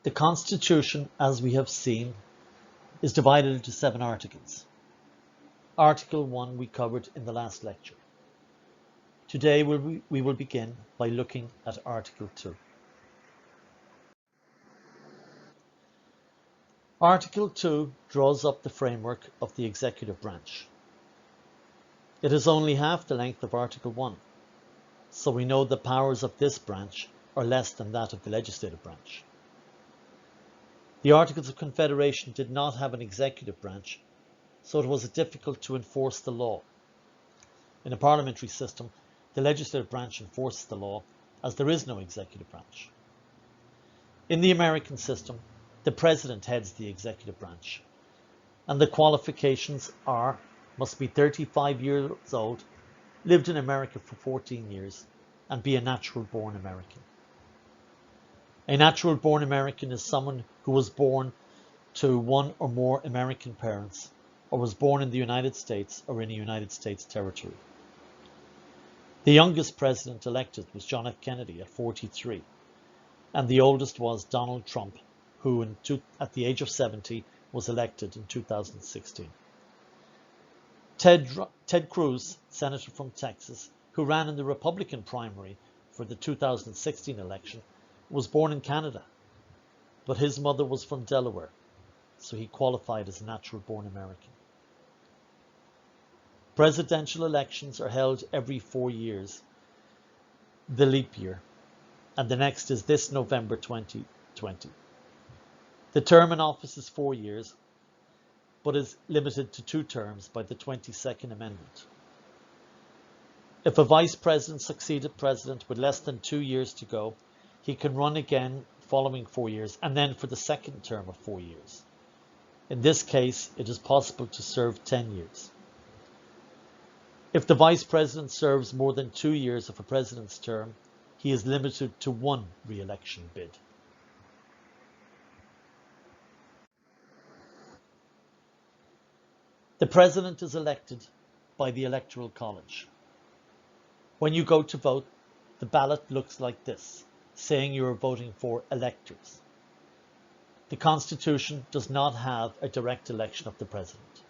The Constitution, as we have seen, is divided into 7 articles. Article 1 we covered in the last lecture. Today we will begin by looking at Article 2. Article 2 draws up the framework of the executive branch. It is only half the length of Article 1, so we know the powers of this branch are less than that of the legislative branch. The Articles of Confederation did not have an executive branch, so it was difficult to enforce the law. In a parliamentary system, the legislative branch enforces the law, as there is no executive branch. In the American system, the president heads the executive branch, and the qualifications must be 35 years old, lived in America for 14 years, and be a natural-born American. A natural-born American is someone who was born to one or more American parents, or was born in the United States or in a United States territory. The youngest president elected was John F. Kennedy at 43, and the oldest was Donald Trump, who at the age of 70 was elected in 2016. Ted Cruz, senator from Texas, who ran in the Republican primary for the 2016 election, was born in Canada, but his mother was from Delaware, so he qualified as a natural-born American. Presidential elections are held every 4 years, the leap year, and the next is this November 2020. The term in office is 4 years, but is limited to 2 terms by the 22nd Amendment. If a vice president succeeded president with less than 2 years to go, he can run again following 4 years, and then for the second term of 4 years. In this case, it is possible to serve 10 years. If the vice president serves more than 2 years of a president's term, he is limited to 1 re-election bid. The president is elected by the Electoral College. When you go to vote, the ballot looks like this, saying you are voting for electors. The Constitution does not have a direct election of the president.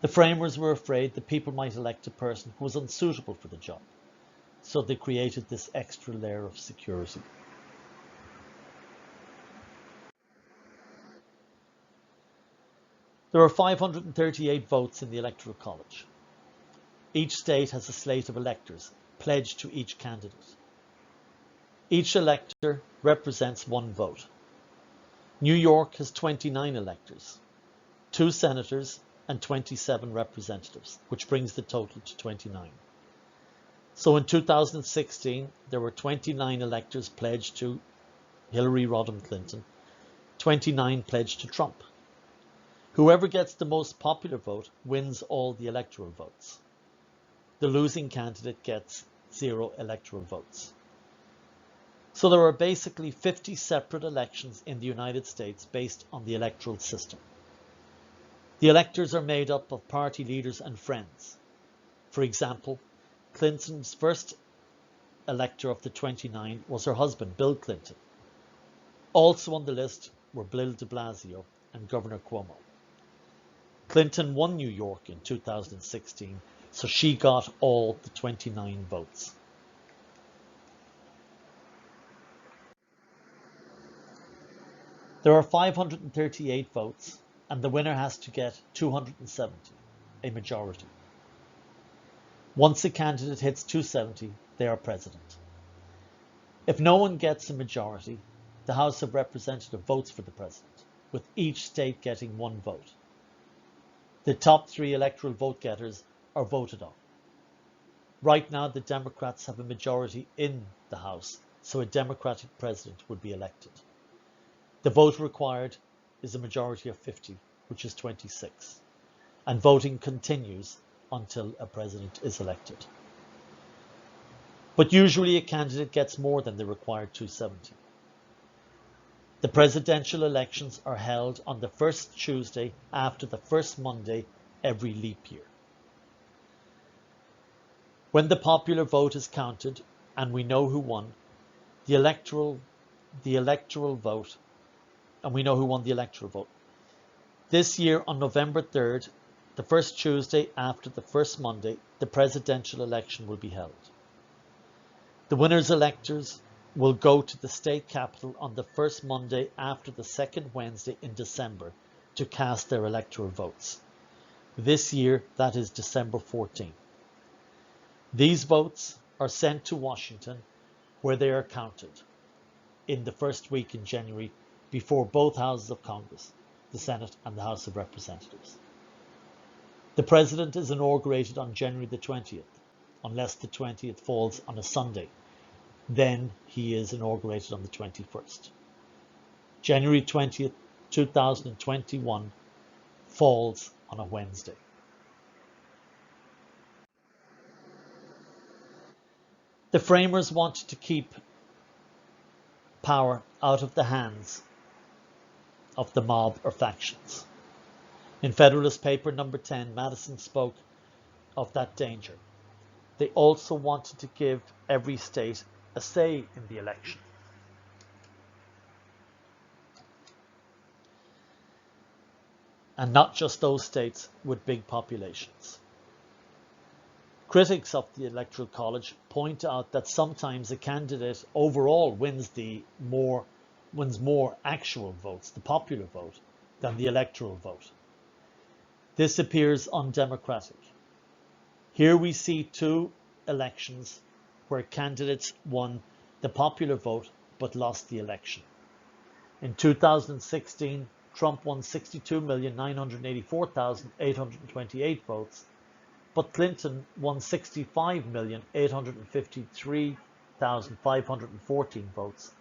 The framers were afraid that people might elect a person who was unsuitable for the job, so they created this extra layer of security. There are 538 votes in the Electoral College. Each state has a slate of electors pledged to each candidate. Each elector represents 1 vote. New York has 29 electors, 2 senators, and 27 representatives, which brings the total to 29. So in 2016, there were 29 electors pledged to Hillary Rodham Clinton, 29 pledged to Trump. Whoever gets the most popular vote wins all the electoral votes. The losing candidate gets 0 electoral votes. So there are basically 50 separate elections in the United States based on the electoral system. The electors are made up of party leaders and friends. For example, Clinton's first elector of the 29 was her husband, Bill Clinton. Also on the list were Bill de Blasio and Governor Cuomo. Clinton won New York in 2016, so she got all the 29 votes. There are 538 votes, and the winner has to get 270, a majority. Once a candidate hits 270, they are president. If no one gets a majority, the House of Representatives votes for the president, with each state getting 1 vote. The top 3 electoral vote getters are voted on. Right now, the Democrats have a majority in the House, so a Democratic president would be elected. The vote required is a majority of 50, which is 26, and voting continues until a president is elected. But usually a candidate gets more than the required 270. The presidential elections are held on the first Tuesday after the first Monday every leap year. When the popular vote is counted and we know who won, the electoral vote and we know who won the electoral vote. This year on November 3rd, the first Tuesday after the first Monday, the presidential election will be held. The winner's electors will go to the state capital on the first Monday after the second Wednesday in December to cast their electoral votes. This year, that is December 14. These votes are sent to Washington, where they are counted in the first week in January before both houses of Congress, the Senate and the House of Representatives. The President is inaugurated on January the 20th, unless the 20th falls on a Sunday. Then he is inaugurated on the 21st. January 20th, 2021 falls on a Wednesday. The framers wanted to keep power out of the hands of the mob or factions. In Federalist Paper number 10, Madison spoke of that danger. They also wanted to give every state a say in the election. And not just those states with big populations. Critics of the Electoral College point out that sometimes a candidate overall wins more actual votes, the popular vote, than the electoral vote. This appears undemocratic. Here we see two elections where candidates won the popular vote but lost the election. In 2016, Trump won 62,984,828 votes, but Clinton won 65,853,514 votes,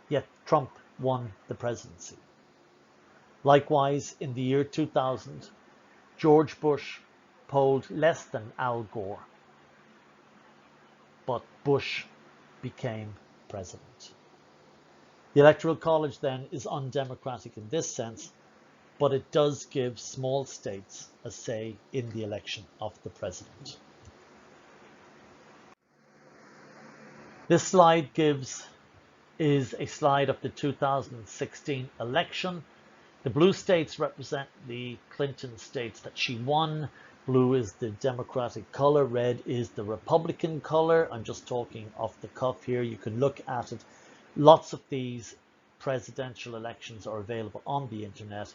yet Trump won the presidency. Likewise, in the year 2000, George Bush polled less than Al Gore, but Bush became president. The Electoral College then is undemocratic in this sense, but it does give small states a say in the election of the president. This slide is a slide of the 2016 election. The blue states represent the Clinton states that she won. Blue is the Democratic color, red is the Republican color. I'm just talking off the cuff here. You can look at it. Lots of these presidential elections are available on the internet.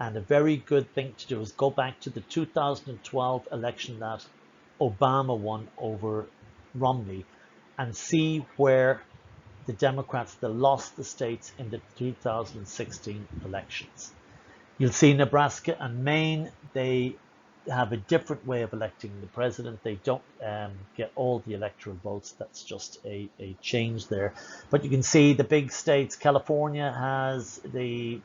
And a very good thing to do is go back to the 2012 election that Obama won over Romney and see where the Democrats that lost the states in the 2016 elections. You'll see Nebraska and Maine, they have a different way of electing the president. They don't get all the electoral votes. That's just a change there. But you can see the big states. California has the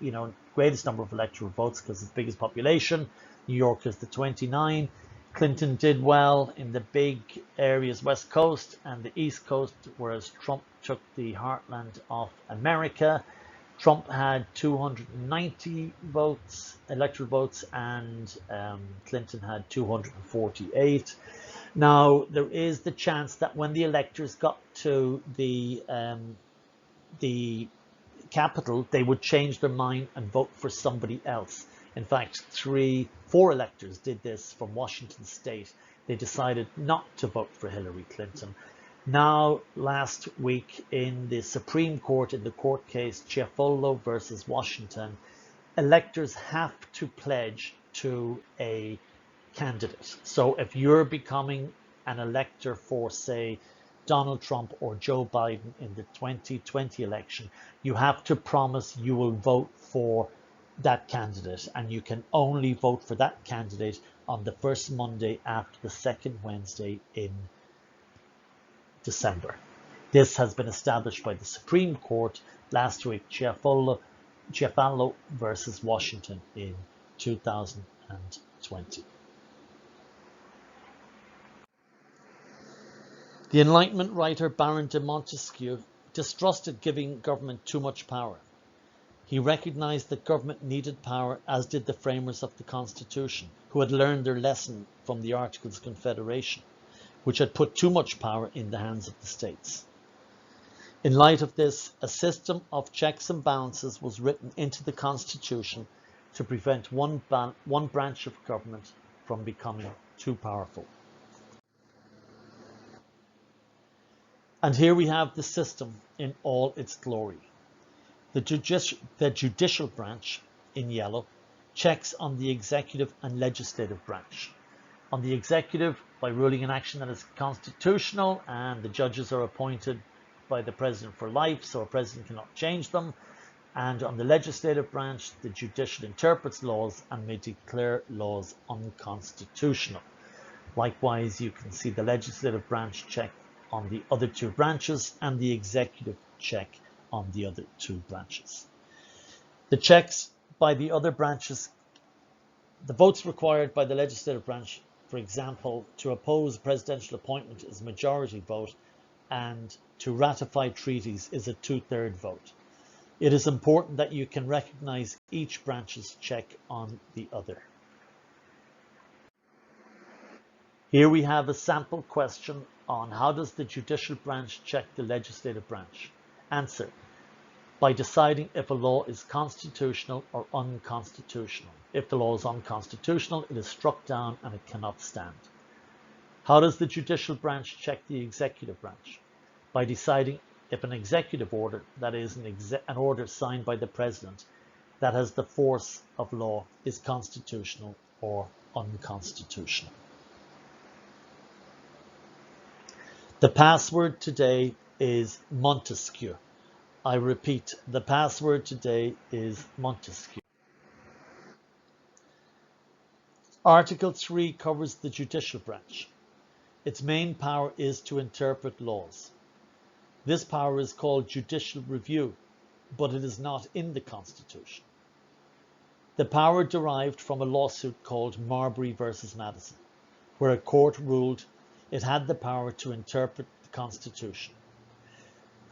greatest number of electoral votes because it's the biggest population. New York is the 29. Clinton did well in the big areas, West Coast and the East Coast, whereas Trump took the heartland of America. Trump had 290 votes, electoral votes, and Clinton had 248. Now, there is the chance that when the electors got to the capital, they would change their mind and vote for somebody else. In fact, 4 electors did this from Washington State. They decided not to vote for Hillary Clinton. Now, last week in the Supreme Court, in the court case Ciaffollo versus Washington, electors have to pledge to a candidate. So if you're becoming an elector for, say, Donald Trump or Joe Biden in the 2020 election, you have to promise you will vote for that candidate, and you can only vote for that candidate on the first Monday after the second Wednesday in December. This has been established by the Supreme Court last week, Ciaffollo versus Washington in 2020. The Enlightenment writer Baron de Montesquieu distrusted giving government too much power. He recognized that government needed power, as did the framers of the Constitution, who had learned their lesson from the Articles of Confederation, which had put too much power in the hands of the states. In light of this, a system of checks and balances was written into the Constitution to prevent one branch of government from becoming too powerful. And here we have the system in all its glory. The judicial branch, in yellow, checks on the executive and legislative branch. On the executive, by ruling an action that is constitutional, and the judges are appointed by the president for life, so a president cannot change them. And on the legislative branch, the judicial interprets laws and may declare laws unconstitutional. Likewise, you can see the legislative branch check on the other two branches and the executive check on the other two branches. The checks by the other branches, the votes required by the legislative branch, for example, to oppose a presidential appointment is a majority vote, and to ratify treaties is a 2/3 vote. It is important that you can recognize each branch's check on the other. Here we have a sample question on how does the judicial branch check the legislative branch? Answer: by deciding if a law is constitutional or unconstitutional. If the law is unconstitutional, it is struck down and it cannot stand. How does the judicial branch check the executive branch? By deciding if an executive order, that is an order signed by the president that has the force of law, is constitutional or unconstitutional. The password today is Montesquieu. I repeat, the password today is Montesquieu. Article 3 covers the judicial branch. Its main power is to interpret laws. This power is called judicial review, but it is not in the Constitution. The power derived from a lawsuit called Marbury versus Madison, where a court ruled it had the power to interpret the Constitution.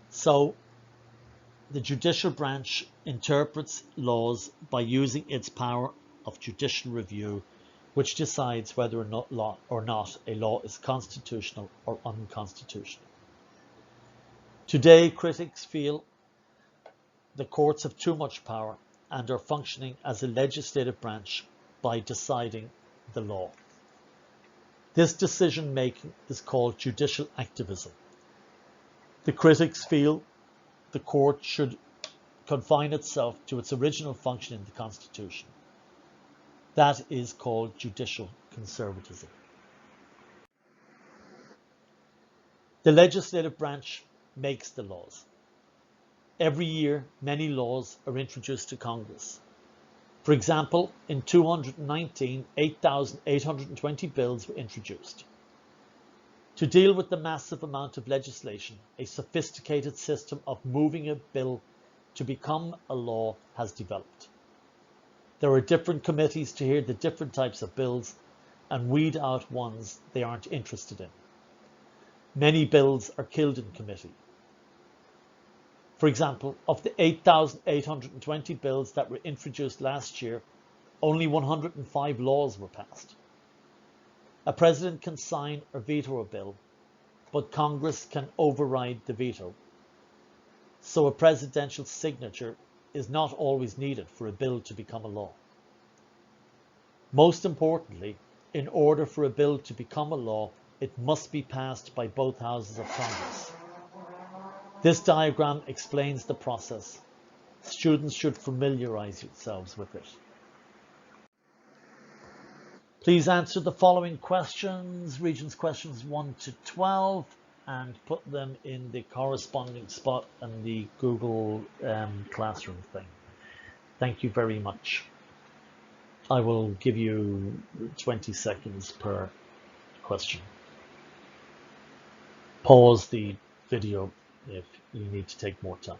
So, the judicial branch interprets laws by using its power of judicial review, which decides whether or not a law is constitutional or unconstitutional. Today, critics feel the courts have too much power and are functioning as a legislative branch by deciding the law. This decision-making is called judicial activism. The critics feel the court should confine itself to its original function in the Constitution. That is called judicial conservatism. The legislative branch makes the laws. Every year, many laws are introduced to Congress. For example, in 2019, 8,820 bills were introduced. To deal with the massive amount of legislation, a sophisticated system of moving a bill to become a law has developed. There are different committees to hear the different types of bills and weed out ones they aren't interested in. Many bills are killed in committee. For example, of the 8,820 bills that were introduced last year, only 105 laws were passed. A president can sign or veto a bill, but Congress can override the veto. So a presidential signature is not always needed for a bill to become a law. Most importantly, in order for a bill to become a law, it must be passed by both houses of Congress. This diagram explains the process. Students should familiarize yourselves with it. Please answer the following questions, Regents questions 1 to 12, and put them in the corresponding spot in the Google Classroom thing. Thank you very much. I will give you 20 seconds per question. Pause the video if you need to take more time.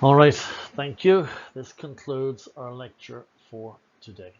All right, thank you. This concludes our lecture for today.